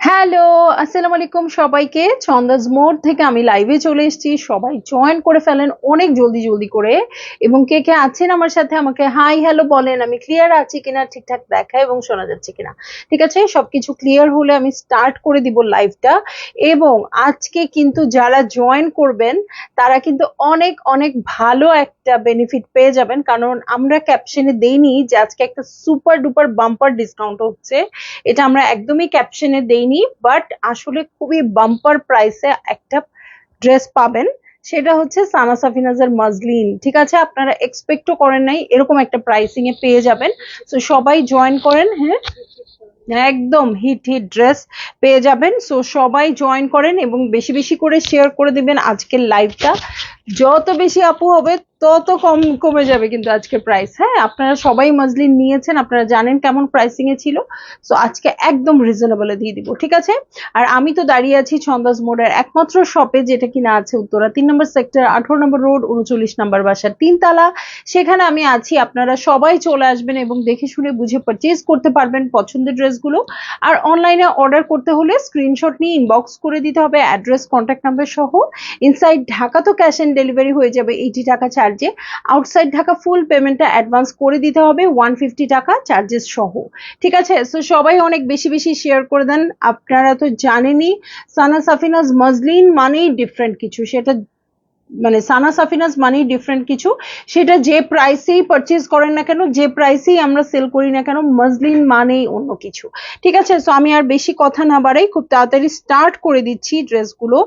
Hello, আসসালামু আলাইকুম সবাইকে। ছন্দাজ মোড থেকে আমি লাইভে চলে এসেছি। সবাই জয়েন করে ফেলেন অনেক জলদি জলদি করে। এবং কে কে আছেন আমার সাথে আমাকে হাই হ্যালো বলেন। আমি ক্লিয়ার আছি কিনা, ঠিকঠাক দেখা এবং শোনা যাচ্ছে কিনা। ঠিক আছে, সবকিছু ক্লিয়ার হলে আমি স্টার্ট করে দিব লাইভটা। এবং আজকে কিন্তু যারা জয়েন করবেন তারা কিন্তু অনেক অনেক ভালো একটা বেনিফিট পেয়ে যাবেন, কারণ আমরা ক্যাপশনে দেইনি যে আজকে একটা সুপার ডুপার বাম্পার ডিসকাউন্ট হচ্ছে। এটা আমরা একদমই ক্যাপশনে দেইনি, বাট আসলে খুবই বাম্পার প্রাইসে একটা ড্রেস পাবেন। সেটা হচ্ছে সানা সাফিনাজের মজলিন। ঠিক আছে, আপনারা এক্সপেক্টও করেন নাই এরকম একটা প্রাইসিং এ পেয়ে যাবেন। তো সবাই জয়েন করেন। হ্যাঁ, একদম হিট হিট ড্রেস পেয়ে যাবেন। সো সবাই জয়েন করেন এবং বেশি বেশি করে শেয়ার করে দিবেন আজকের লাইভটা। যত বেশি আপু হবে তত কমে যাবে কিন্তু আজকে প্রাইস। হ্যাঁ, আপনারা সবাই মজলিন নিয়েছেন, আপনারা জানেন কেমন প্রাইসিং এ ছিল। সো আজকে একদম রিজনেবলে দিয়ে দিব, ঠিক আছে। আর আমি তো দাঁড়িয়ে আছি ছন্দাজ মোড়ের একমাত্র শপে, যেটা কিনা আছে উত্তরা 3 নম্বর সেক্টর, 18 নম্বর রোড, 39 নম্বর বাসা, 3 তলা। সেখানে আমি আছি। আপনারা সবাই চলে আসবেন এবং দেখে শুনে বুঝে পারচেজ করতে পারবেন পছন্দের ড্রেসগুলো। আর অনলাইনে অর্ডার করতে হলে স্ক্রিনশট নিয়ে ইনবক্স করে দিতে হবে অ্যাড্রেস, কন্ট্যাক্ট নাম্বার সহ। ইনসাইড ঢাকা তো ক্যাশ অন ডেলিভারি হয়ে যাবে 80 টাকা চার্জে। আউটসাইড ঢাকা ফুল পেমেন্টটা অ্যাডভান্স করে দিতে হবে 150 টাকা চার্জেস সহ। ঠিক আছে, সো সবাই অনেক বেশি বেশি শেয়ার করে দেন। আপনারা তো জানেনই সানা সাফিনাজ মজলিন মানেই ডিফারেন্ট কিছু। সেটা মানে সানা সাফিনাজ মানেই ডিফারেন্ট কিছু। সেটা যে প্রাইসেই পারচেজ করেন না কেন, যে প্রাইসেই আমরা সেল করি না কেন, মজলিন মানেই অন্য কিছু। ঠিক আছে, সো আমি আর বেশি কথা না বাড়াই, খুব তাড়াতাড়ি স্টার্ট করে দিচ্ছি ড্রেসগুলো,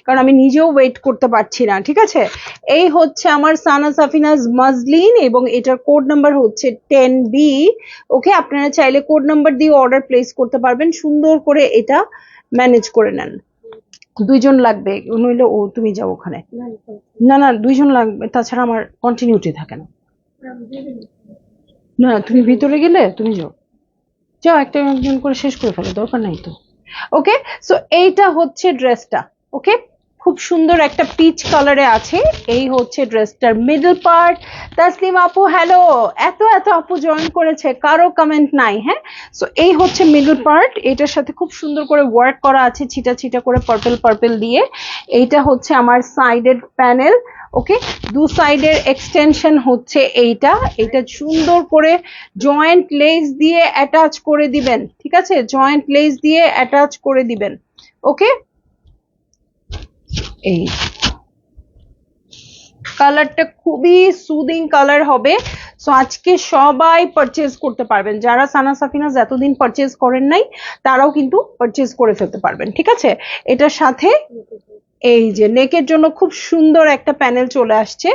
কারণ আমি নিজেও ওয়েট করতে পারছি না। ঠিক আছে, এই হচ্ছে আমার সানা সাফিনাজ মজলিন এবং এটার কোড নাম্বার হচ্ছে 10B। ওকে, আপনারা চাইলে কোড নাম্বার দিয়ে অর্ডার প্লেস করতে পারবেন। সুন্দর করে এটা ম্যানেজ করে নেন। দুইজন লাগবে, নইলে ও তুমি যাও ওখানে। না না, দুইজন লাগবে, তাছাড়া আমার কন্টিনিউটি থাকে না। না, তুমি ভিতরে গেলে তুমি যাও, যাও একটা একজন করে শেষ করে ফেলো, দরকার নাই তো। ওকে, সো এইটা হচ্ছে ড্রেসটা। ওকে, খুব সুন্দর একটা পিচ কালারে আছে। এই হচ্ছে ড্রেসটার মিডল পার্ট। তাসলিম আপু হ্যালো, এত এত আপু জয়েন করেছে, কারো কমেন্ট নাই। হ্যাঁ, সো এই হচ্ছে মিডল পার্ট। এটার সাথে খুব সুন্দর করে ওয়ার্ক করা আছে ছিটা ছিটা করে পার্পল পার্পল দিয়ে। এইটা হচ্ছে আমার সাইডের প্যানেল। ওকে, দু সাইডের এক্সটেনশন হচ্ছে এইটা। এটা সুন্দর করে জয়েন্ট লেস দিয়ে অ্যাটাচ করে দিবেন। ঠিক আছে, জয়েন্ট লেস দিয়ে অ্যাটাচ করে দিবেন। ওকে, এই কালারটা খুবই সুদিং কালার হবে। সো আজকে সবাই পারচেজ করতে পারবেন, যারা সানা সাফিনাজ এতদিন পারচেজ করেন নাই তারাও কিন্তু পারচেজ করে ফেলতে পারবেন। ঠিক আছে, এটার সাথে এই যে নেকের জন্য খুব সুন্দর একটা প্যানেল চলে আসছে।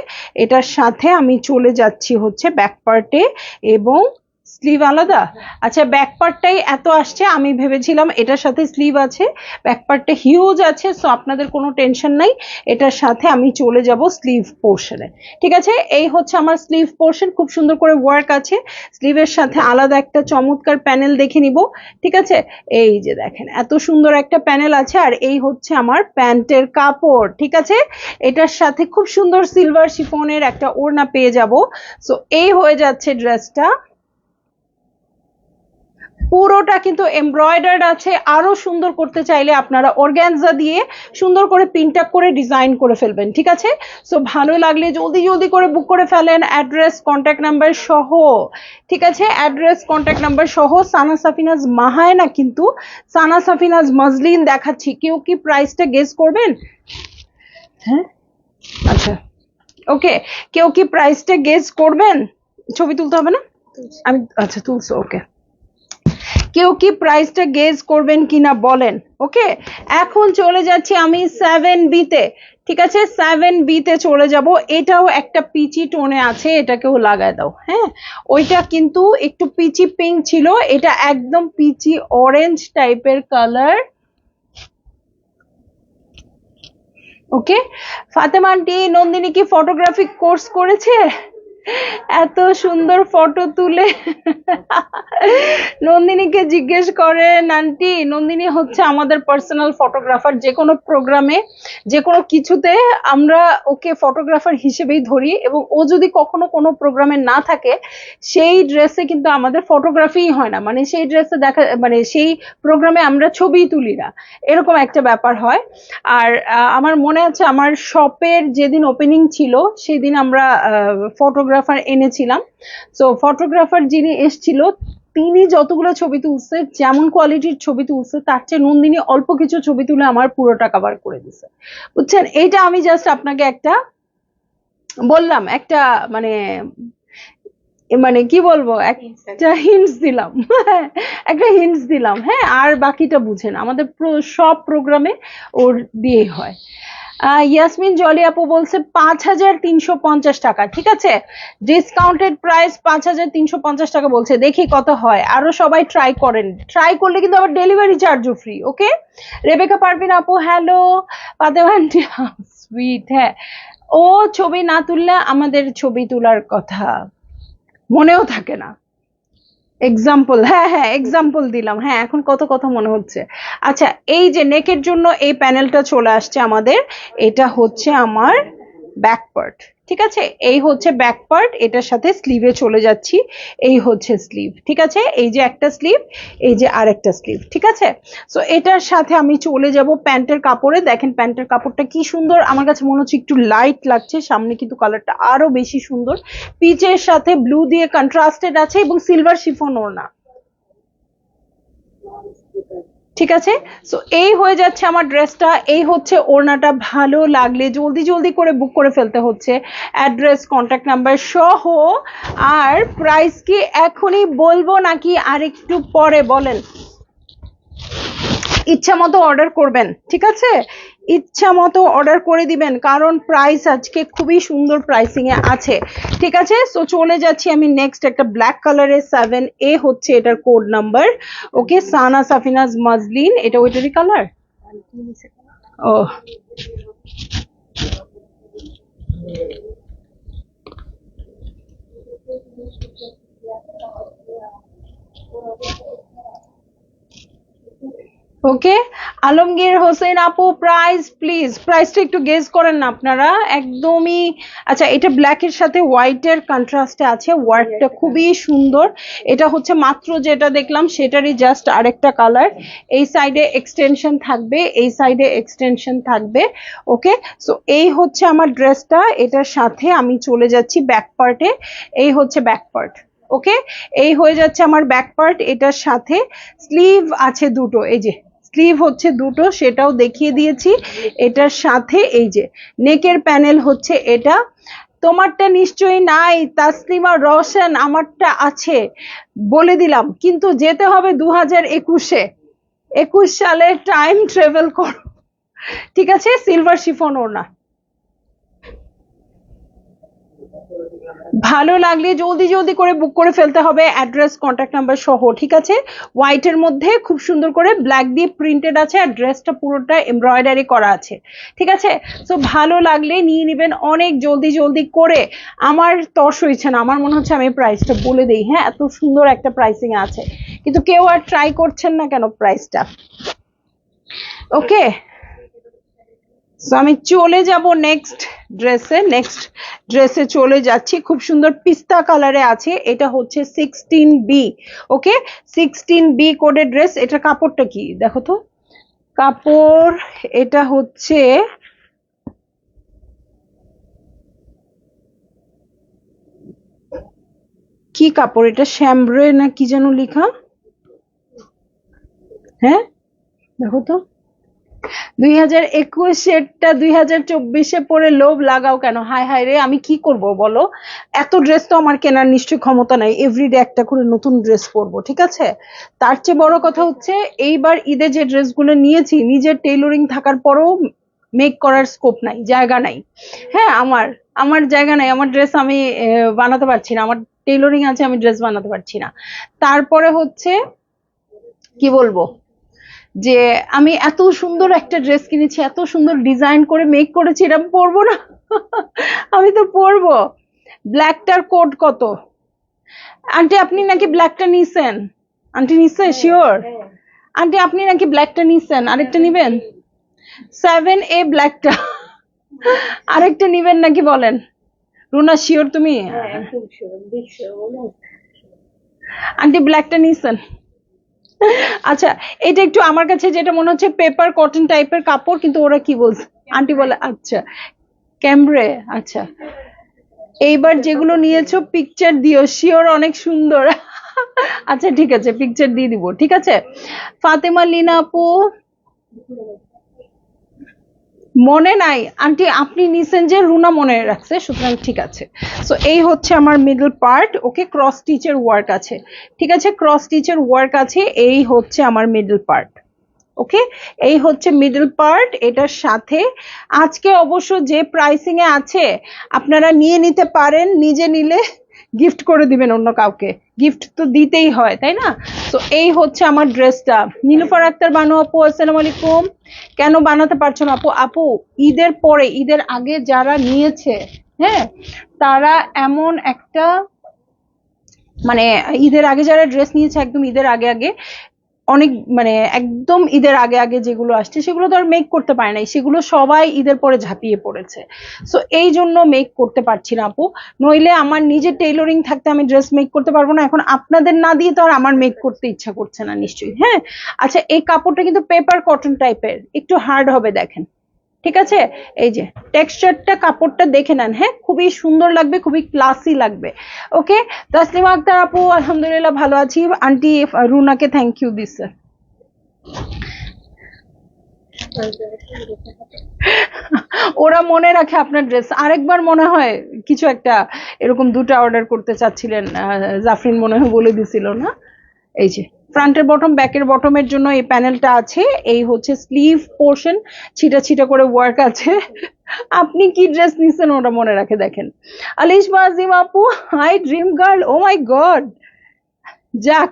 এটার সাথে আমি চলে যাচ্ছি হচ্ছে ব্যাক পার্টে, এবং স্লিভ আলাদা। আচ্ছা, ব্যাক পার্টটাই এত আসছে, আমি ভেবেছিলাম এটার সাথে স্লিভ আছে। ব্যাক পার্টটা হিউজ আছে, সো আপনাদের কোনো টেনশন নাই। এটার সাথে আমি চলে যাব স্লিভ পোর্শনে। ঠিক আছে, এই হচ্ছে আমার স্লিভ পোর্শন, খুব সুন্দর করে ওয়ার্ক আছে। স্লিভের সাথে আলাদা একটা চমৎকার প্যানেল দেখে নিব। ঠিক আছে, এই যে দেখেন এত সুন্দর একটা প্যানেল আছে। আর এই হচ্ছে আমার প্যান্টের কাপড়। ঠিক আছে, এটার সাথে খুব সুন্দর সিলভার শিফনের একটা ওড়না পেয়ে যাব। সো এই হয়ে যাচ্ছে ড্রেসটা। পুরোটা কিন্তু এমব্রয়ডার্ড আছে। আরো সুন্দর করতে চাইলে আপনারা অর্গানজা দিয়ে সুন্দর করে প্রিন্ট করে ডিজাইন করে ফেলবেন। ঠিক আছে, সো ভালো লাগলে জলদি জলদি করে বুক করে ফেলেন অ্যাড্রেস, কন্ট্যাক্ট নাম্বার সহ। ঠিক আছে, অ্যাড্রেস, কন্ট্যাক্ট নাম্বার সহ। সানা সাফিনাজ মাহায় না, কিন্তু সানা সাফিনাজ মজলিন দেখাচ্ছি। কেউ কি প্রাইসটা গেস করবেন? হ্যাঁ, আচ্ছা, ওকে, কেউ কি প্রাইসটা গেস করবেন? ছবি তুলতে হবে না? আমি আচ্ছা তুলছো, ওকে। কেউ কি প্রাইসটা গেজ করবেন কিনা বলেন। ওকে, এখন চলে যাচ্ছি আমি 7B তে। ঠিক আছে, 7B তে চলে যাব। এটাও একটা পিচি টোনে আছে, এটাকেও লাগায় দাও। হ্যাঁ, ওইটা কিন্তু একটু পিচি পিঙ্ক ছিল, এটা একদম পিচি অরেঞ্জ টাইপের কালার। ওকে, ফাতেমা আন্টি, নন্দিনী কি ফটোগ্রাফি কোর্স করেছে? এত সুন্দর ফটো তুলে নন্দিনীকে জিজ্ঞেস করেন আন্টি। নন্দিনী হচ্ছে আমাদের পার্সোনাল ফটোগ্রাফার, যে কোনো প্রোগ্রামে যে কোনো কিছুতে আমরা ওকে ফটোগ্রাফার হিসেবেই ধরি, এবং ও যদি কখনো কোনো প্রোগ্রামে না থাকে সেই ড্রেসে কিন্তু আমাদের ফটোগ্রাফিই হয় না, মানে সেই ড্রেসে দেখা মানে সেই প্রোগ্রামে আমরা ছবি তুলি না, এরকম একটা ব্যাপার হয়। আর আমার মনে আছে আমার শপের যেদিন ওপেনিং ছিল সেদিন আমরা ফটোগ্রাফার এনেছিলাম। সো ফটোগ্রাফার যিনি এসেছিল তিনি যতগুলো ছবি তুলছে, যেমন কোয়ালিটির ছবি তুলছে, তার চেয়ে নন্দিনী অল্প কিছু ছবি তুলে আমার পুরোটা কভার করে দিছে, বুঝছেন। এইটা আমি জাস্ট আপনাকে একটা বললাম, একটা মানে মানে কি বলবো, একটা হিন্টস দিলাম একটা হিন্টস দিলাম। হ্যাঁ, আর বাকিটা বুঝেন, আমাদের সব প্রোগ্রামে ওর দিয়ে হয়। ইয়াসমিন জলি আপু বলছে 5,350 টাকা। ঠিক আছে, ডিসকাউন্টেড প্রাইস 5,350 টাকা বলছে, দেখি কত হয়। আরো সবাই ট্রাই করেন, ট্রাই করলে কিন্তু আবার ডেলিভারি চার্জও ফ্রি। ওকে, রেবেকা পারভিন আপু হ্যালো। ফাতেমা সুইট। হ্যাঁ, ও ছবি না তুললে আমাদের ছবি তোলার কথা মনেও থাকে না। এক্সাম্পল, হ্যাঁ হ্যাঁ এক্সাম্পল দিলাম। হ্যাঁ, এখন কত কথা মনে হচ্ছে। আচ্ছা, এই যে নেকের জন্য এই প্যানেলটা চলে আসছে আমাদের, এটা হচ্ছে আমার ব্যাক পার্ট। ঠিক আছে, এই হচ্ছে ব্যাক পার্ট, এটার সাথে স্লিভে চলে যাচ্ছি। এই হচ্ছে স্লিভ। ঠিক আছে, এই যে একটা স্লিভ, এই যে আরেকটা স্লিভ। ঠিক আছে, সো এটার সাথে আমি চলে যাব প্যান্টের কাপড়ে। দেখেন প্যান্টের কাপড়টা কি সুন্দর, আমার কাছে মনে হচ্ছে একটু লাইট লাগছে, সামনে কিন্তু কালারটা আরো বেশি সুন্দর। পিচের সাথে ব্লু দিয়ে কন্ট্রাস্টেড আছে এবং সিলভার শিফন ওড়না। ঠিক আছে, সো এই হয়ে যাচ্ছে আমার ড্রেসটা, এই হচ্ছে ওড়নাটা। ভালো লাগলে জলদি জলদি করে বুক করে ফেলতে হচ্ছে, অ্যাড্রেস কন্ট্যাক্ট নাম্বার সহ। আর প্রাইস কি এখনই বলবো নাকি আরেকটু পরে বলেন? ইচ্ছা মতো অর্ডার করবেন। ঠিক আছে, ইচ্ছা মতো অর্ডার করে দিবেন, কারণ প্রাইস আজকে খুবই সুন্দর প্রাইসিং এ আছে। ঠিক আছে, সো চলে যাচ্ছি আমি নেক্সট একটা ব্ল্যাক কালারের 7A হচ্ছে এটার কোড নাম্বার। ওকে, সানা সাফিনাজ মাজলিন, এটা ওইটারই কালার। ও ওকে, আলমগীর হোসেন আপু প্রাইস প্লিজ, প্রাইসটা একটু গেস করেন না আপনারা একদমই। আচ্ছা, এটা ব্ল্যাকের সাথে হোয়াইটের কন্ট্রাস্টে আছে, ওয়ার্কটা খুবই সুন্দর। এটা হচ্ছে মাত্র যেটা দেখলাম সেটারই জাস্ট আরেকটা কালার। এই সাইডে এক্সটেনশন থাকবে, এই সাইডে এক্সটেনশন থাকবে। ওকে, সো এই হচ্ছে আমার ড্রেসটা, এটার সাথে আমি চলে যাচ্ছি ব্যাক পার্টে। এই হচ্ছে ব্যাক পার্ট। ওকে, এই হয়ে যাচ্ছে আমার ব্যাক পার্ট, এটার সাথে স্লিভ আছে দুটো। এই যে স্লিভ হচ্ছে দুটো, সেটাও দেখিয়ে দিয়েছি। এটার সাথে এই যে নেকের প্যানেল হচ্ছে এটা। তোমারটা নিশ্চয়ই নাই তাসলিমা রওশন, আমারটা আছে বলে দিলাম, কিন্তু যেতে হবে 2021-এ। 21 সালে টাইম ট্রেভেল করো। ঠিক আছে, সিলভার শিফন ওড়না। ভালো লাগলে জলদি জলদি করে বুক করে ফেলতে হবে, অ্যাড্রেস কন্ট্যাক্ট নাম্বার সহ। ঠিক আছে, হোয়াইটের মধ্যে খুব সুন্দর করে ব্ল্যাক দিয়ে প্রিন্টেড আছে, আর ড্রেসটা পুরোটা এমব্রয়ডারি করা আছে। ঠিক আছে, সো ভালো লাগলে নিয়ে নেবেন অনেক জলদি জলদি করে। আমার তর্স হয়েছে না, আমার মনে হচ্ছে আমি প্রাইসটা বলে দিই। হ্যাঁ, এত সুন্দর একটা প্রাইসিং আছে, কিন্তু কেউ আর ট্রাই করছেন না কেন প্রাইসটা। ওকে, সো আমি চলে যাব নেক্সট ড্রেসে চলে যাচ্ছি। খুব সুন্দর পিস্তা কালারে আছে, এটা হচ্ছে 16B। ওকে, 16B কোডের ড্রেস। এটা কাপড়টা কি দেখো তো, কাপড় এটা হচ্ছে কি কাপড়, এটা শ্যামব্রে না কি যেন লেখা। হ্যাঁ, দেখো তো, 2021-এরটা 2024-এ পরে লোভ লাগাও কেন? হায় হায় রে, আমি কি করব বলো? এত ড্রেস তো আমার কেনার নিশ্চয়ই ক্ষমতা নাই, এভরিডে একটা করে নতুন ড্রেস পরবো, ঠিক আছে? তার চেয়ে বড় কথা হচ্ছে এইবার ঈদে যে ড্রেসগুলো নিয়েছি, নিজের টেইলরিং থাকার পরেও মেক করার স্কোপ নাই, জায়গা নাই। হ্যাঁ, আমার আমার জায়গা নাই, আমার ড্রেস আমি বানাতে পারছি না, আমার টেইলরিং আছে, আমি ড্রেস বানাতে পারছি না। তারপরে হচ্ছে কি বলবো, যে আমি এত সুন্দর একটা ড্রেস কিনেছি, এত সুন্দর ডিজাইন করে মেক করেছি, এটা আমি পরবো না? আমি তো পরবো। ব্ল্যাকটার কোড কত? আন্টি আপনি নাকি ব্ল্যাকটা নিছেন? আন্টি নিছে শিওর? আন্টি আপনি নাকি ব্ল্যাকটা নিছেন, আরেকটা নিবেন? 7A ব্ল্যাকটা আরেকটা নিবেন নাকি বলেন? রুনা শিওর তুমি? আন্টি ব্ল্যাকটা নিছেন? আচ্ছা, এটা একটু আমার কাছে যেটা মনে হচ্ছে পেপার কটন টাইপের কাপড়, কিন্তু ওরা কি বলছে? আন্টি বলে আচ্ছা ক্যামব্রে। আচ্ছা, এইবার যেগুলো নিয়েছো পিকচার দিও, শিওর অনেক সুন্দর। আচ্ছা ঠিক আছে, পিকচার দিয়ে দিব, ঠিক আছে। ফাতেমা লিনা আপু মনে নাই? আন্টি আপনি নিছেন যে, রুনা মনে রাখছে, সুতরাং ঠিক আছে। সো এই হচ্ছে আমার মিডল পার্ট, ওকে, ক্রস স্টিচের ওয়ার্ক আছে, ঠিক আছে, ক্রস স্টিচের ওয়ার্ক আছে, এই হচ্ছে আমার মিডল পার্ট। ওকে, এই হচ্ছে মিডল পার্ট। এটার সাথে আজকে অবশ্য যে প্রাইসিং এ আছে আপনারা নিয়ে নিতে পারেন, নিজে নিলে গিফট করে দিবেন অন্য কাউকে, গিফট তো দিতেই হয় তাই না? তো এই হচ্ছে আমার ড্রেসটা। নীলুফার আক্তার বানু আপু আসসালামু আলাইকুম। কেন বানাতে পারছো না আপু? আপু ঈদের পরে, ঈদের আগে যারা নিয়েছে, হ্যাঁ, তারা এমন একটা, মানে ঈদের আগে যারা ড্রেস নিয়েছে, একদম ঈদের আগে আগে, অনেক মানে একদম ঈদের আগে আগে যেগুলো আসছে সেগুলো তো আর মেক করতে পারে নাই, সেগুলো সবাই ঈদের পরে ঝাঁপিয়ে পড়েছে। সো এই জন্য মেক করতে পারছি না আপু, নইলে আমার নিজের টেইলরিং থাকতে আমি ড্রেস মেক করতে পারবো না। এখন আপনাদের না দিয়ে তো আর আমার মেক করতে ইচ্ছা করছে না নিশ্চয়ই। হ্যাঁ, আচ্ছা, এই কাপড়টা কিন্তু পেপার কটন টাইপের, একটু হার্ড হবে দেখেন, ঠিক আছে? এই যে টেক্সচারটা, কাপড়টা দেখে নেন, হ্যাঁ, খুবই সুন্দর লাগবে, খুবই ক্লাসি লাগবে। ওকে, তাসলিমা আক্তার আপু আলহামদুলিল্লাহ ভালো আছি। আন্টি রুনাকে থ্যাংক ইউ দিছে। ওরা মনে রাখে আপনার ড্রেস। আরেকবার মনে হয় কিছু একটা এরকম দুটো অর্ডার করতে চাচ্ছিলেন, জাফরিন মনে হয় বলে দিছিল না? এই যে ফ্রন্টের বটম, ব্যাকের বটমের জন্য এই প্যানেলটা আছে, এই হচ্ছে স্লিভ পোর্শন, ছিটা ছিটা করে ওয়ার্ক আছে। আপনি কি ড্রেস নিছেন ওটা মনে রাখে দেখেন। আলিশমা আজিম আপু হাই ড্রিম গার্ল, ও মাই গড, যাক,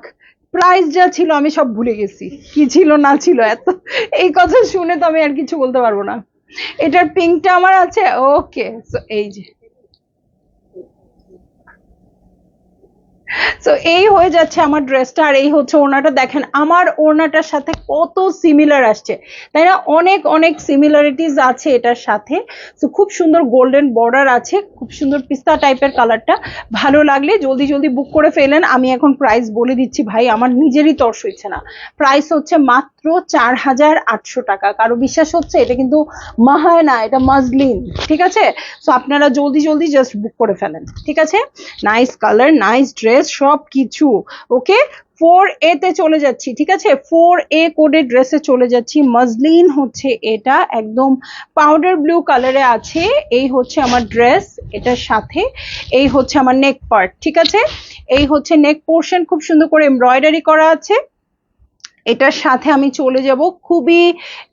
প্রাইস যা ছিল আমি সব ভুলে গেছি, কি ছিল না ছিল, এত এই কথা শুনে তো আমি আর কিছু বলতে পারবো না। এটার পিঙ্কটা আমার আছে, ওকে, সো এই যে, তো এই হয়ে যাচ্ছে আমার ড্রেসটা। আর এই হচ্ছে ওড়নাটা, দেখেন আমার ওড়নাটার সাথে কত সিমিলার আসছে, তাই না? অনেক অনেক সিমিলারিটিস আছে এটার সাথে। তো খুব সুন্দর গোল্ডেন বর্ডার আছে, খুব সুন্দর পিস্তা টাইপের কালারটা। ভালো লাগলে জলদি জলদি বুক করে ফেলেন। আমি এখন প্রাইস বলে দিচ্ছি ভাই, আমার নিজেরই তর্স হচ্ছে না। প্রাইস হচ্ছে মাত্র 4800 টাকা। কারো বিশ্বাস হচ্ছে? এটা কিন্তু মাহায় না, এটা মাজলিন, ঠিক আছে? তো আপনারা জলদি জলদি জাস্ট বুক করে ফেলেন, ঠিক আছে? নাইস কালার, নাইস ড্রেস, সব কিছু ওকে। 4A তে চলে যাচ্ছি, ঠিক আছে? 4A কোডের ড্রেসে চলে যাচ্ছি। মজলিন হচ্ছে এটা, একদম পাউডার ব্লু কালারে আছে। এই হচ্ছে আমার ড্রেস, এটার সাথে এই হচ্ছে আমার নেক পার্ট, ঠিক আছে? এই হচ্ছে নেক পোর্শন, খুব সুন্দর করে এমব্রয়ডারি করা আছে। এটার সাথে আমি চলে যাব, খুবই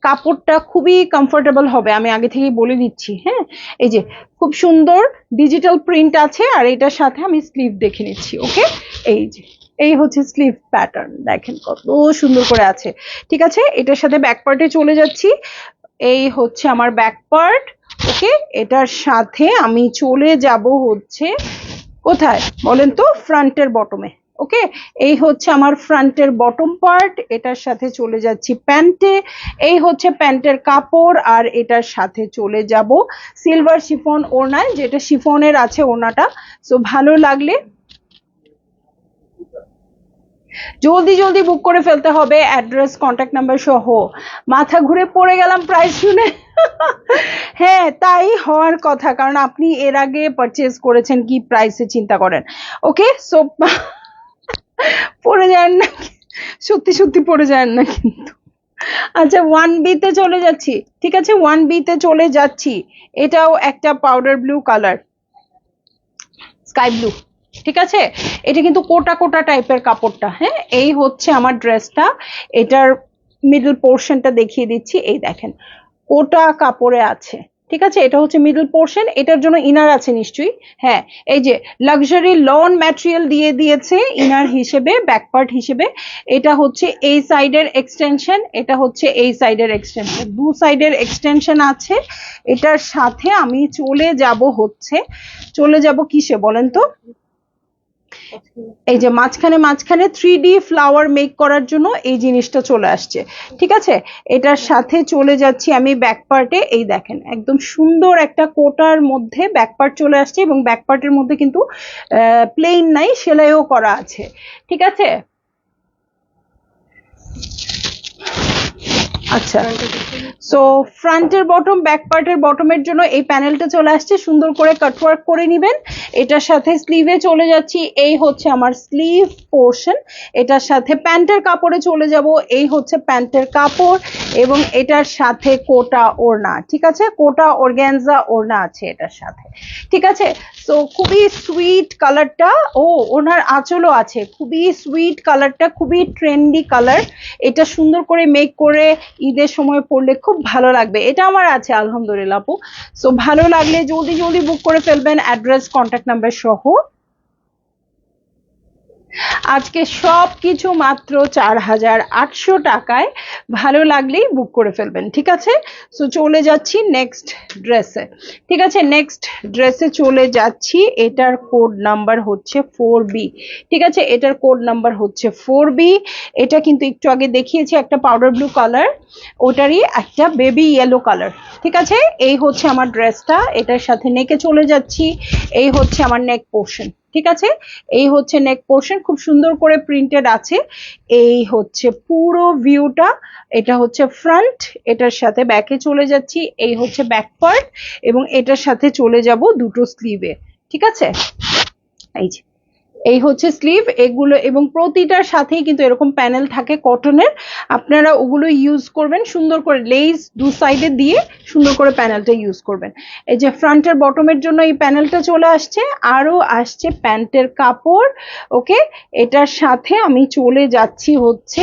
কাপড়টা খুবই কমফোর্টেবল হবে, আমি আগে থেকেই বলে দিচ্ছি। হ্যাঁ, এই যে খুব সুন্দর ডিজিটাল প্রিন্ট আছে, আর এটার সাথে আমি স্লিভ দেখে নিচ্ছি। ওকে, এই যে এই হচ্ছে স্লিভ প্যাটার্ন, দেখেন কত সুন্দর করে আছে, ঠিক আছে? এটার সাথে ব্যাক পার্টে চলে যাচ্ছি, এই হচ্ছে আমার ব্যাক পার্ট। ওকে, এটার সাথে আমি চলে যাব হচ্ছে কোথায় বলেন তো? ফ্রন্টের বটমে। ওকে, এই হচ্ছে আমার ফ্রন্টের বটম পার্ট, এটার সাথে চলে যাচ্ছি প্যান্টে। এই হচ্ছে প্যান্টের কাপড়, আর এটার সাথে চলে যাব সিলভার শিফন ওড়নায়, যেটা শিফনের আছে ওড়নাটা। সো ভালো লাগলে জলদি জলদি বুক করে ফেলতে হবে, অ্যাড্রেস কন্ট্যাক্ট নাম্বার সহ। মাথা ঘুরে পড়ে গেলাম প্রাইস শুনে। হ্যাঁ, তাই হওয়ার কথা, কারণ আপনি এর আগে পারচেজ করেছেন, কি প্রাইসে চিন্তা করেন। ওকে, সো পড়ে যান না, সত্যি সত্যি পড়ে যান না কিন্তু। আচ্ছা 1B তে চলে যাচ্ছি, ঠিক আছে 1B তে চলে যাচ্ছি। এটাও একটা powder blue colour, sky blue, ঠিক আছে। এটা কিন্তু কোটা কোটা টাইপের কাপড়টা, হ্যাঁ। এই হচ্ছে আমার ড্রেসটা, এটার মিডল পোর্শনটা দেখিয়ে দিচ্ছি, এই দেখেন কোটা কাপড়ে আছে, ঠিক আছে। এটা হচ্ছে মিডল পোর্শন, এটার জন্য ইনার আছে নিশ্চয়ই, হ্যাঁ। এই যে লাক্সারি লন ম্যাটেরিয়াল দিয়ে দিয়েছে ইনার হিসেবে, ব্যাক পার্ট হিসেবে। এটা হচ্ছে এই সাইডের এক্সটেনশন, এটা হচ্ছে এই সাইডের এক্সটেনশন, দু সাইডের এক্সটেনশন আছে। এটার সাথে আমি চলে যাব কিসে বলেন তো, এই যে মাঝখানে মাঝখানে 3D ফ্লাওয়ার মেক করার জন্য এই জিনিসটা চলে আসছে, ঠিক আছে। এটার সাথে চলে যাচ্ছি আমি ব্যাক পার্টে, এই দেখেন একদম সুন্দর একটা কোটার মধ্যে ব্যাক পার্ট চলে আসছে, এবং ব্যাক পার্টের মধ্যে কিন্তু প্লেন নাই, সেলাইও করা আছে, ঠিক আছে। আচ্ছা, সো ফ্রন্টের বটম, ব্যাক পার্টের বটমের জন্য এই প্যানেলটা চলে আসছে, সুন্দর করে কাটওয়ার্ক করে নেবেন। এটার সাথে স্লিভে চলে যাচ্ছি, এই হচ্ছে আমার স্লিভ পোর্শন। এটার সাথে প্যান্টের কাপড়ে চলে যাব, এই হচ্ছে প্যান্টের কাপড়, এবং এটার সাথে কোটা ওড়না, ঠিক আছে, কোটা অর্গানজা ওড়না আছে এটার সাথে, ঠিক আছে। সো খুবই সুইট কালারটা, ও ওনার আঁচলও আছে, খুবই সুইট কালারটা, খুবই ট্রেন্ডি কালার। এটা সুন্দর করে মেক করে ঈদের সময় পরলে খুব ভালো লাগবে, এটা আমার আছে আলহামদুলিল্লাহ আপু। সো ভালো লাগলে জলদি জলদি বুক করে ফেলবেন, অ্যাড্রেস কন্ট্যাক্ট নাম্বার সহ। আজকে সবকিছু মাত্র 4800 টাকায়, ভালো লাগলেই বুক করে ফেলবেন, ঠিক আছে। সো চলে যাচ্ছি নেক্সট ড্রেসে, ঠিক আছে, নেক্সট ড্রেসে চলে যাচ্ছি। এটার কোড নাম্বার হচ্ছে 4B, ঠিক আছে, এটার কোড নাম্বার হচ্ছে 4B। এটা কিন্তু একটু আগে দেখিয়েছি একটা পাউডার ব্লু কালার, ওটারই একটা বেবি ইয়েলো কালার, ঠিক আছে। এই হচ্ছে আমার ড্রেসটা, এটার সাথে নেকে চলে যাচ্ছি। এই হচ্ছে আমার নেক পোর্শন, ঠিক আছে। এই হচ্ছে নেক পোর্শন, খুব সুন্দর করে প্রিন্টেড আছে। এই হচ্ছে পুরো ভিউটা, এটা হচ্ছে ফ্রন্ট, এটার সাথে ব্যাকে চলে যাচ্ছি, এই হচ্ছে ব্যাক পার্ট, এবং এটার সাথে চলে যাব দুটো স্লিভে, ঠিক আছে। এই যে এই হচ্ছে স্লিভ এগুলো, এবং প্রতিটার সাথেই কিন্তু এরকম প্যানেল থাকে কটনের, আপনারা ওগুলো ইউজ করবেন, সুন্দর করে লেস দু সাইডে দিয়ে সুন্দর করে প্যানেলটা ইউজ করবেন। এই যে ফ্রন্টের বটমের জন্য এই প্যানেলটা চলে আসছে, আরো আসছে প্যান্টের কাপড়, ওকে। এটার সাথে আমি চলে যাচ্ছি হচ্ছে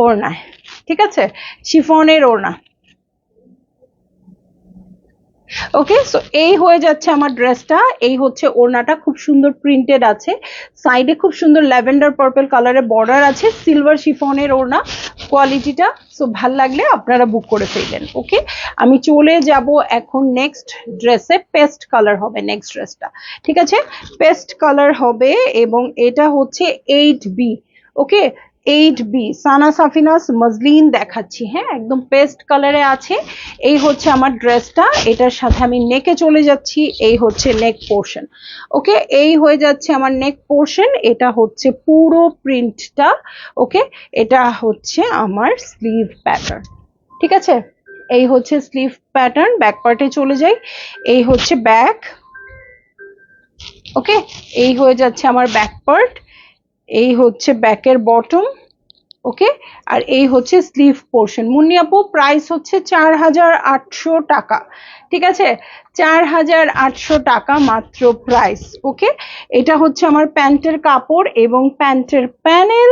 ওড়নায়, ঠিক আছে, শিফনের ওড়না, ওকে। সো এই হয়ে যাচ্ছে আমার ড্রেসটা, এই হচ্ছে ওড়নাটা, খুব সুন্দর প্রিন্টেড আছে, সাইডে খুব সুন্দর ল্যাভেন্ডার পার্পল কালারের বর্ডার আছে, সিলভার শিফনের ওড়না, কোয়ালিটিটা সো ভাল লাগলে আপনারা বুক করে ফেলবেন, ওকে। আমি চলে যাব এখন নেক্সট ড্রেসে, পেস্ট কালার হবে নেক্সট ড্রেসটা, ঠিক আছে, পেস্ট কালার হবে, এবং এটা হচ্ছে 8B, ওকে। 8B সানা সাফিনাস মজলিন দেখাচ্ছি, হ্যাঁ, একদম পেস্ট কালারে আছে। এই হচ্ছে আমার ড্রেসটা, এটার সাথে আমি নেকে চলে যাচ্ছি, এই হচ্ছে নেক পোর্শন, ওকে। এই হয়ে যাচ্ছে আমার নেক পোর্শন, এটা হচ্ছে পুরো প্রিন্টটা, ওকে। এটা হচ্ছে আমার স্লিভ প্যাটার্ন, ঠিক আছে। এই হচ্ছে স্লিভ প্যাটার্ন, ব্যাক পার্টে চলে যাই, এই হচ্ছে ব্যাক, ওকে। এই হয়ে যাচ্ছে আমার ব্যাক পার্ট, এই হচ্ছে ব্যাকের বটম, ওকে। আর এই হচ্ছে স্লিভ পোর্শন। মুন্নি আপু প্রাইস হচ্ছে 4800 টাকা, ঠিক আছে, 4800 টাকা মাত্র প্রাইস, ওকে। এটা হচ্ছে আমার প্যান্টের কাপড় এবং প্যান্টের প্যানেল,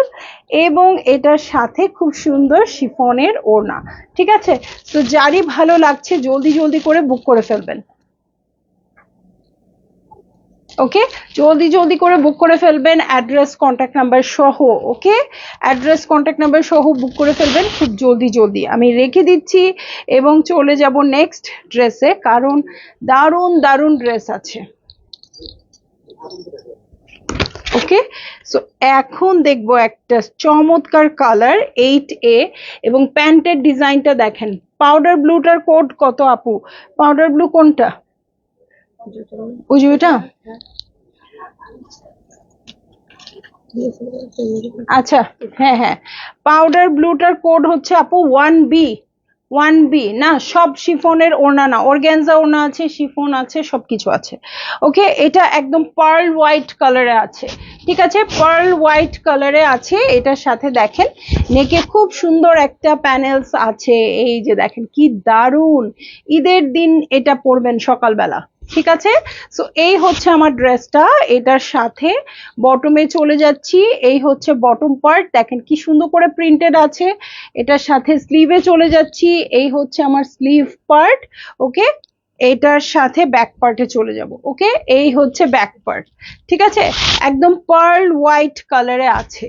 এবং এটার সাথে খুব সুন্দর শিফনের ওড়না, ঠিক আছে। তো যারই ভালো লাগছে জলদি জলদি করে বুক করে ফেলবেন, ওকে। জলদি জলদি করে বুক করে ফেলবেন, অ্যাড্রেস কন্ট্যাক্ট নাম্বার সহ, ওকে। অ্যাড্রেস কন্ট্যাক্ট নাম্বার সহ বুক করে ফেলবেন খুব জলদি জলদি, আমি রেখে দিচ্ছি এবং চলে যাব নেক্সট ড্রেসে, কারণ দারুণ দারুণ ড্রেস আছে, ওকে। সো এখন দেখবো একটা চমৎকার কালার 8A, এবং প্যান্টের ডিজাইনটা দেখেন, পাউডার ব্লুটার কোড কত আপু, পাউডার ব্লু কোনটা, ওই যে ওইটা, আচ্ছা, হ্যাঁ হ্যাঁ, পাউডার ব্লুটার কোড হচ্ছে আপু 1B, 1B না, সব শিফনের ওড়না না, অর্গানজা ওড়না আছে, শিফন আছে, সবকিছু আছে, ওকে। এটা একদম পার্ল হোয়াইট কালারে আছে, ঠিক আছে, পার্ল হোয়াইট কালারে আছে। এটার সাথে দেখেন নেকে খুব সুন্দর একটা প্যানেলস আছে। এই যে দেখেন কি দারুন, ঈদের দিন এটা পরবেন সকালবেলা। ঠিক আছে, সো এই হচ্ছে আমার ড্রেসটা। এটার সাথে বটমে চলে যাচ্ছি। এই হচ্ছে বটম পার্ট, দেখেন কি সুন্দর করে প্রিন্টেড আছে। এটার সাথে স্লিভে চলে যাচ্ছি। এই হচ্ছে আমার স্লিভ পার্ট। ওকে, এটার সাথে ব্যাক পার্টে চলে যাব। ওকে, এই হচ্ছে ব্যাক পার্ট। ঠিক আছে, একদম পার্ল হোয়াইট কালারে আছে।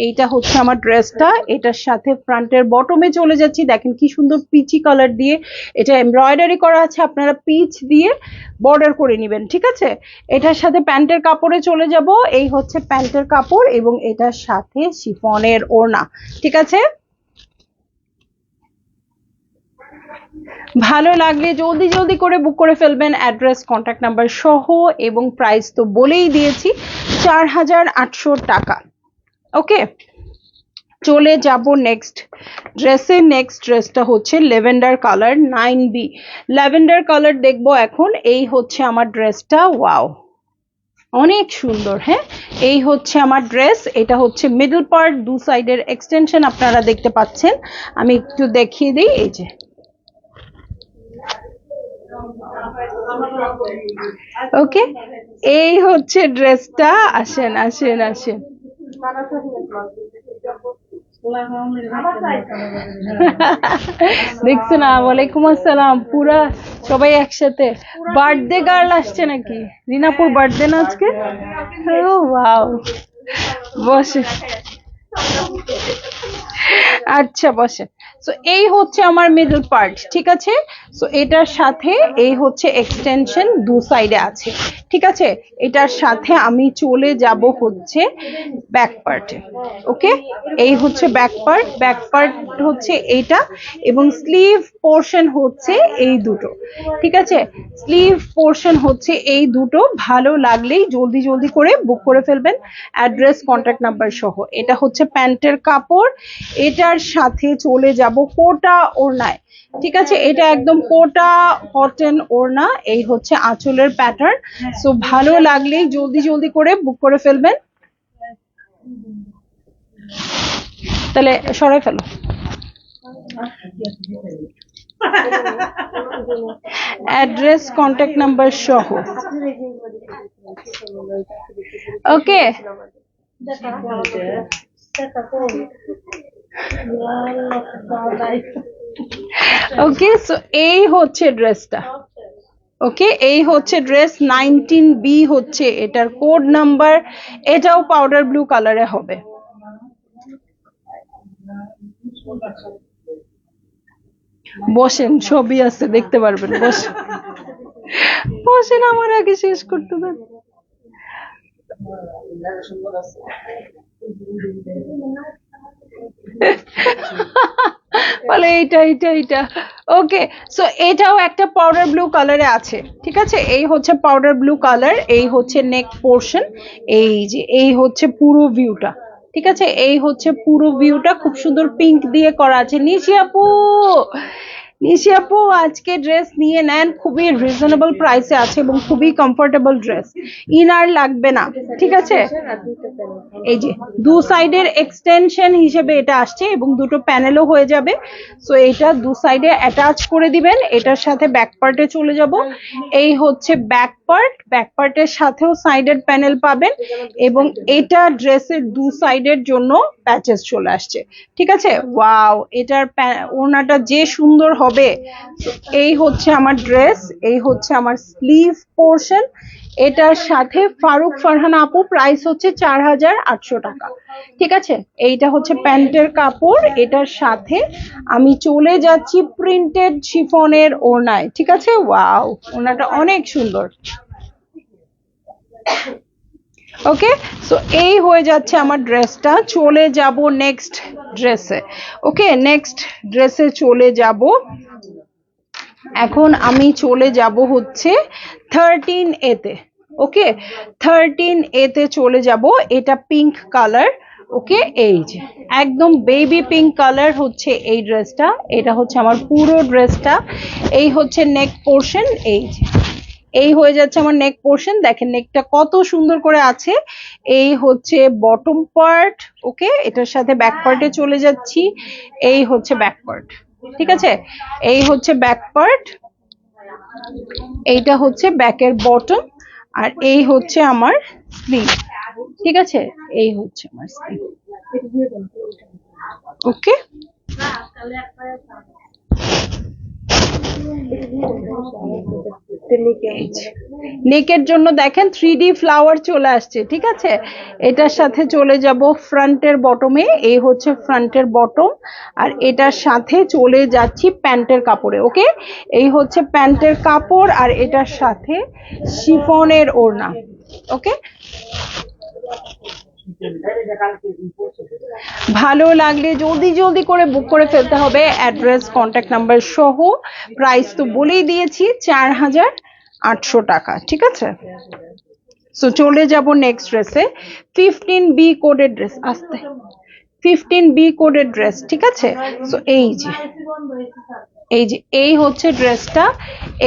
এইটা হচ্ছে আমার ড্রেসটা। এটার সাথে ফ্রন্টের বটমে চলে যাচ্ছি। দেখেন কি সুন্দর পিচি কালার দিয়ে এটা এমব্রয়ডারি করা আছে, আপনারা পিচ দিয়ে বর্ডার করে নেবেন। ঠিক আছে, এটার সাথে প্যান্টের কাপড়ে চলে যাব। এই হচ্ছে প্যান্টের কাপড় এবং এটার সাথে শিফনের ওড়না। ঠিক আছে, ভালো লাগলে জলদি জলদি করে বুক করে ফেলবেন, অ্যাড্রেস কন্ট্যাক্ট নাম্বার সহ। এবং প্রাইস তো বলেই দিয়েছি, 4800 টাকা। ওকে, চলে যাব নেক্সট ড্রেসে। নেক্সট ড্রেসটা হচ্ছে lavender colour 9B। Lavender colour দেখবো এখন। এই হচ্ছে আমার ড্রেসটা। ওয়াও, অনেক সুন্দর। হ্যাঁ, এই হচ্ছে আমার ড্রেস। এটা হচ্ছে মিডল পার্ট, দু সাইডের এক্সটেনশন আপনারা দেখতে পাচ্ছেন। আমি একটু দেখিয়ে দিই। এই যে ওকে, এই হচ্ছে ড্রেসটা। আসেন আসেন আসেন। দেখছো না, ওয়ালাইকুম আসসালাম। পুরা সবাই একসাথে। বার্থডে গার্ল আসছে নাকি? রিনাপুর বার্থডে না আজকে? ও ওয়াও, বসে। আচ্ছা বসে। সো এই হচ্ছে আমার মিডল পার্ট। ঠিক আছে, সো এটার সাথে এই হচ্ছে এক্সটেনশন দু সাইডে আছে। ঠিক আছে, এটার সাথে আমি চলে যাব হচ্ছে ব্যাক পার্টে। ওকে, এই হচ্ছে ব্যাক পার্ট। ব্যাক পার্ট হচ্ছে এইটা এবং স্লিভ পোর্শন হচ্ছে এই দুটো। ঠিক আছে, স্লিভ পোর্শন হচ্ছে এই দুটো। ভালো লাগলেই জলদি জলদি করে বুক করে ফেলবেন, অ্যাড্রেস কন্ট্যাক্ট নাম্বার সহ। এটা হচ্ছে প্যান্টের কাপড়। এটার সাথে চলে যাব কোটা ওড়নায়। ঠিক আছে, এটা একদম কোটা কটন ওড়না। এই হচ্ছে আঁচলের প্যাটার্ন। সো ভালো লাগলেই জলদি জলদি করে বুক করে ফেলবেন। তাহলে সরাই ফেলো। অ্যাড্রেস কন্ট্যাক্ট নাম্বার সহ। ওকে, ওকে, সো এই হচ্ছে ড্রেসটা। ওকে, এই হচ্ছে ড্রেস। 19B হচ্ছে এটার কোড নাম্বার। এটাও পাউডার ব্লু কালারে হবে। বসেন, ছবি আছে দেখতে পারবেন। বসেন বসেন, আমার আগে শেষ করতে দেন। বলে এইটা এইটা এইটা। ওকে, সো এটাও একটা পাউডার ব্লু কালারে আছে। ঠিক আছে, এই হচ্ছে পাউডার ব্লু কালার। এই হচ্ছে নেক পোর্শন। এই যে এই হচ্ছে পুরো ভিউটা। ঠিক আছে, এই হচ্ছে পুরো ভিউটা। খুব সুন্দর পিঙ্ক দিয়ে করা আছে। নিশি আপু, নিশি আপু আজকে ড্রেস নিয়ে নেন, খুবই রিজনেবল প্রাইসে আছে এবং খুবই কমফোর্টেবল ড্রেস। ইনার লাগবে না। ঠিক আছে, এই যে দু সাইডের এক্সটেনশন হিসেবে এটা আসছে এবং দুটো প্যানেলও হয়ে যাবে। সো এটা দু সাইডে অ্যাটাচ করে দিবেন। এটার সাথে ব্যাক পার্টে চলে যাব। এই হচ্ছে ব্যাক পার্ট। ব্যাক পার্টের সাথেও সাইডের প্যানেল পাবেন এবং এটা ড্রেসের দু সাইডের জন্য প্যাচেস চলে আসছে। ঠিক আছে, ওয়াও, এটার ওড়নাটা যে সুন্দর হবে। এই হচ্ছে আমার ড্রেস। এই হচ্ছে আমার স্লিভ পোর্শন। এটার সাথে ফারুক ফারহান আপু, প্রাইস হচ্ছে 4800 টাকা। ঠিক আছে, এইটা হচ্ছে প্যান্টের কাপড়। এটার সাথে আমি চলে যাচ্ছি প্রিন্টেড শিফনের ওড়নায়। ঠিক আছে, ওয়াও, ওড়নাটা অনেক সুন্দর। ওকে, সো এই হয়ে যাচ্ছে আমার ড্রেসটা। চলে যাব নেক্সট ড্রেসে। ওকে, নেক্সট ড্রেসে চলে যাব। এখন আমি চলে যাব হচ্ছে 13A তে। ওকে, 13A তে চলে যাব। এটা পিঙ্ক কালার। ওকে, এই যে একদম বেবি পিঙ্ক কালার হচ্ছে এই ড্রেসটা। এটা হচ্ছে আমার পুরো ড্রেসটা। এই হচ্ছে নেক পোর্শন। এই যে এই হয়ে যাচ্ছে আমার নেক পোর্শন, দেখেন নেকটা কত সুন্দর করে আছে। এই হচ্ছে বটম পার্ট, ওকে, এটার সাথে ব্যাক পার্টে চলে যাচ্ছি। এই হচ্ছে ব্যাক পার্ট, ঠিক আছে, এই হচ্ছে ব্যাক পার্ট, এইটা হচ্ছে ব্যাকের বটম, আর এই হচ্ছে আমার স্লিভ, ঠিক আছে, এই হচ্ছে আমার স্লিভ, ওকে। নেকের জন্য দেখেন 3D ফ্লাওয়ার চলে আসছে, ঠিক আছে। এটার সাথে চলে যাব ফ্রন্টের বটমে, এই হচ্ছে ফ্রন্টের বটম, আর এটার সাথে চলে যাচ্ছি প্যান্টের কাপড়ে, ওকে। এই হচ্ছে প্যান্টের কাপড়, আর এটার সাথে শিফনের ওড়না, ওকে। ভালো লাগলে জলদি জলদি করে বুক করে ফেলতে হবে, অ্যাড্রেস কন্ট্যাক্ট নাম্বার সহ। প্রাইস তো বলেই দিয়েছি 4800 টাকা, ঠিক আছে। সো চলে যাব নেক্সট ড্রেসে। 15B কোডের ড্রেস, আসতে 15B কোডের ড্রেস, ঠিক আছে। সো এই যে এই হচ্ছে ড্রেসটা,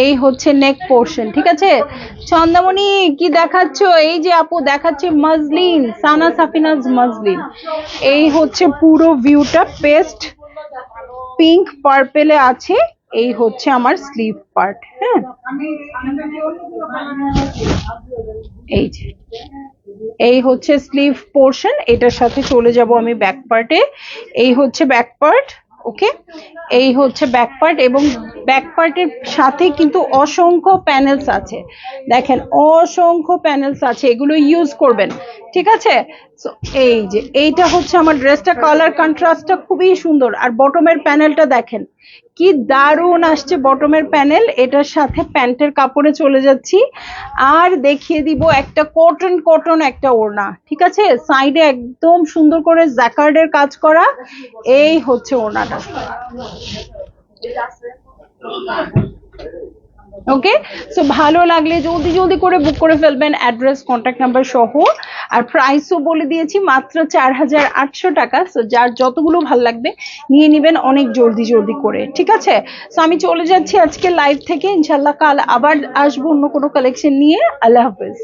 এই হচ্ছে নেক পোর্শন, ঠিক আছে। চন্দামণি কি দেখাচ্ছ? এই যে আপু দেখাচ্ছে মজলিন, সানা সাফিনাজ মজলিন। এই হচ্ছে পুরো ভিউটা পেস্ট পিঙ্ক পার্পেলে আছে। এই হচ্ছে আমার স্লিভ পার্ট, হ্যাঁ, এই যে এই হচ্ছে স্লিভ পোর্শন, এটার সাথে চলে যাব আমি ব্যাক পার্টে। এই হচ্ছে ব্যাক পার্ট, ওকে, এই হচ্ছে ব্যাক পার্ট, এবং ব্যাক পার্টের সাথে কিন্তু অসংখ্য প্যানেলস আছে, দেখেন অসংখ্য প্যানেলস আছে, এগুলো ইউজ করবেন, ঠিক আছে। সো এই যে এইটা হচ্ছে আমার ড্রেসটা, কালার কন্ট্রাস্টটা খুবই সুন্দর, আর বটমের প্যানেলটা দেখেন কি দারুণ আসছে বটমের প্যানেল, এটার সাথে প্যান্টের কাপড়ে চলে যাচ্ছি। আর দেখিয়ে দিব একটা কটন কটন একটা ওড়না, ঠিক আছে, সাইডে একদম সুন্দর করে জ্যাকার্ডের কাজ করা। এই হচ্ছে ওড়নাটা, ওকে। সো ভালো লাগলে জলদি জলদি করে বুক করে ফেলবেন, অ্যাড্রেস কন্ট্যাক্ট নাম্বার সহ। আর প্রাইসও বলে দিয়েছি মাত্র 4800 টাকা। সো যার যতগুলো ভালো লাগবে নিয়ে নেবেন অনেক জলদি জলদি করে, ঠিক আছে। সো আমি চলে যাচ্ছি আজকে লাইভ থেকে, ইনশাল্লাহ কাল আবার আসবো অন্য কোনো কালেকশন নিয়ে। আল্লাহ হাফেজ।